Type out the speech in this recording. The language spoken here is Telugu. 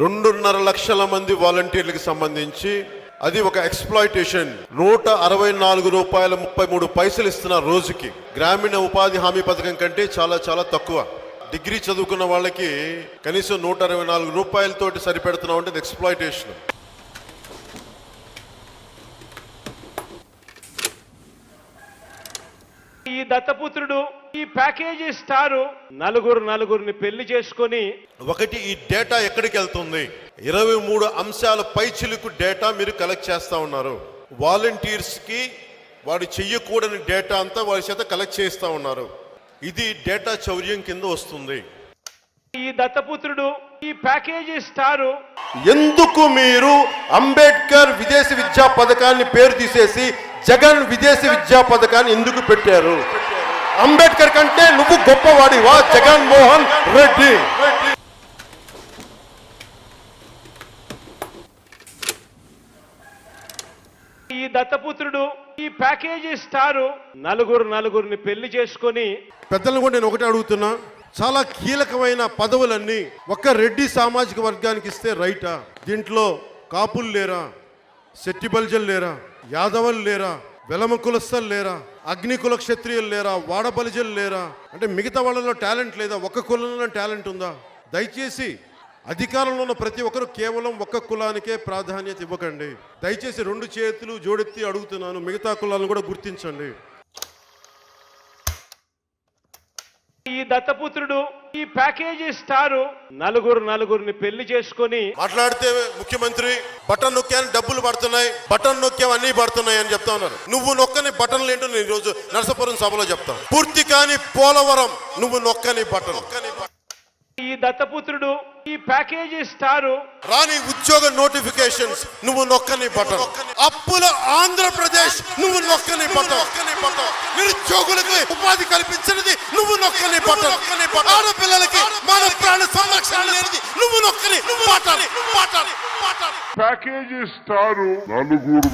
2.5 లక్షల మంది వాలంటీర్లకు సంబంధించి అది ఒక ఎక్స్‌ప్లాయిటేషన్. 164 రూపాయల 33 పైసలు ఇస్తున్న రోజుకి. గ్రామీణ ఉపాధి హామీ పథకం కంటే చాలా చాలా తక్కువ. డిగ్రీ చదువుకున్న వాళ్ళకి కనీసం 164 రూపాయలతోటి సరిపెడుతున్నాం అంటే ఎక్స్‌ప్లాయిటేషన్. ఈ దత్తపుత్రుడు ఈ ప్యాకేజీ స్టారు నలుగురిని పెళ్లి చేసుకొని ఒకటి ఈ డేటా ఎక్కడికి వెళ్తుంది? 23 అంశాల పైచిలుకు డేటా మీరు కలెక్ట్ చేస్తా ఉన్నారు. వాలంటీర్స్ కి వాడు చెయ్యకూడని డేటా అంతా వారి చేత కలెక్ట్ చేస్తా ఉన్నారు. ఇది డేటా చౌర్యం కింద వస్తుంది. ఈ దత్తపుత్రుడు ఈ ప్యాకేజీ స్టారు ఎందుకు మీరు అంబేద్కర్ విదేశీ విద్యా పథకాన్ని పేరు తీసేసి జగన్ విదేశీ విద్యా పథకాన్ని ఎందుకు పెట్టారు? అంబేద్కర్ కంటే నువ్వు గొప్పవాడివా జగన్మోహన్ రెడ్డి? ఈ దత్తపుత్రుడు ఈ ప్యాకేజీ స్టారు నలుగురిని పెళ్లి చేసుకొని పెద్దలను కూడా నేను ఒకటే అడుగుతున్నా, చాలా కీలకమైన పదవులన్నీ ఒక్క రెడ్డి సామాజిక వర్గానికి ఇస్తే రైటా? దీంట్లో కాపులు లేరా, శెట్టి బల్జలు లేరా, యాదవులు లేరా, వెలమ కులస్థలు లేరా, అగ్ని కుల క్షత్రియులు లేరా, వాడ బలిజలు లేరా? అంటే మిగతా వాళ్ళలో టాలెంట్ లేదా? ఒక్క కులంలో టాలెంట్ ఉందా? దయచేసి అధికారంలో ఉన్న ప్రతి ఒక్కరు కేవలం ఒక్క కులానికే ప్రాధాన్యత ఇవ్వకండి. దయచేసి 2 చేతులు జోడెత్తి అడుగుతున్నాను, మిగతా కులాలను కూడా గుర్తించండి. ఈ దత్తపుత్రుడు ఈ ప్యాకేజీ స్టారు నలుగురిని పెళ్లి చేసుకొని మాట్లాడితే ముఖ్యమంత్రి బటన్ నొక్కాని డబ్బులు పడుతున్నాయి, బటన్ నొక్కాం అన్ని పడుతున్నాయి అని చెప్తా ఉన్నారు. నువ్వు నొక్కని బటన్లు ఏంటో నేను ఈరోజు నరసాపురం సభలో చెప్తాను. పూర్తి కాని పోలవరం నువ్వు నొక్కని బటన్. ఈ దత్తపుత్రుడు ఈ ప్యాకేజీ స్టారు రాని ఉద్యోగ నోటిఫికేషన్స్ నువ్వు నొక్కని బటన్. అప్పుల ఆంధ్రప్రదేశ్ నువ్వు నొక్కని బటన్. నిరుద్యోగులకు ఉపాధి కల్పించినది నువ్వు నొక్కని బటన్. ఆడపిల్లలకి మన ప్రాణ సంరక్షణ లేనిది నువ్వు నొక్కని బటన్. ప్యాకేజీ స్టారు నలుగురు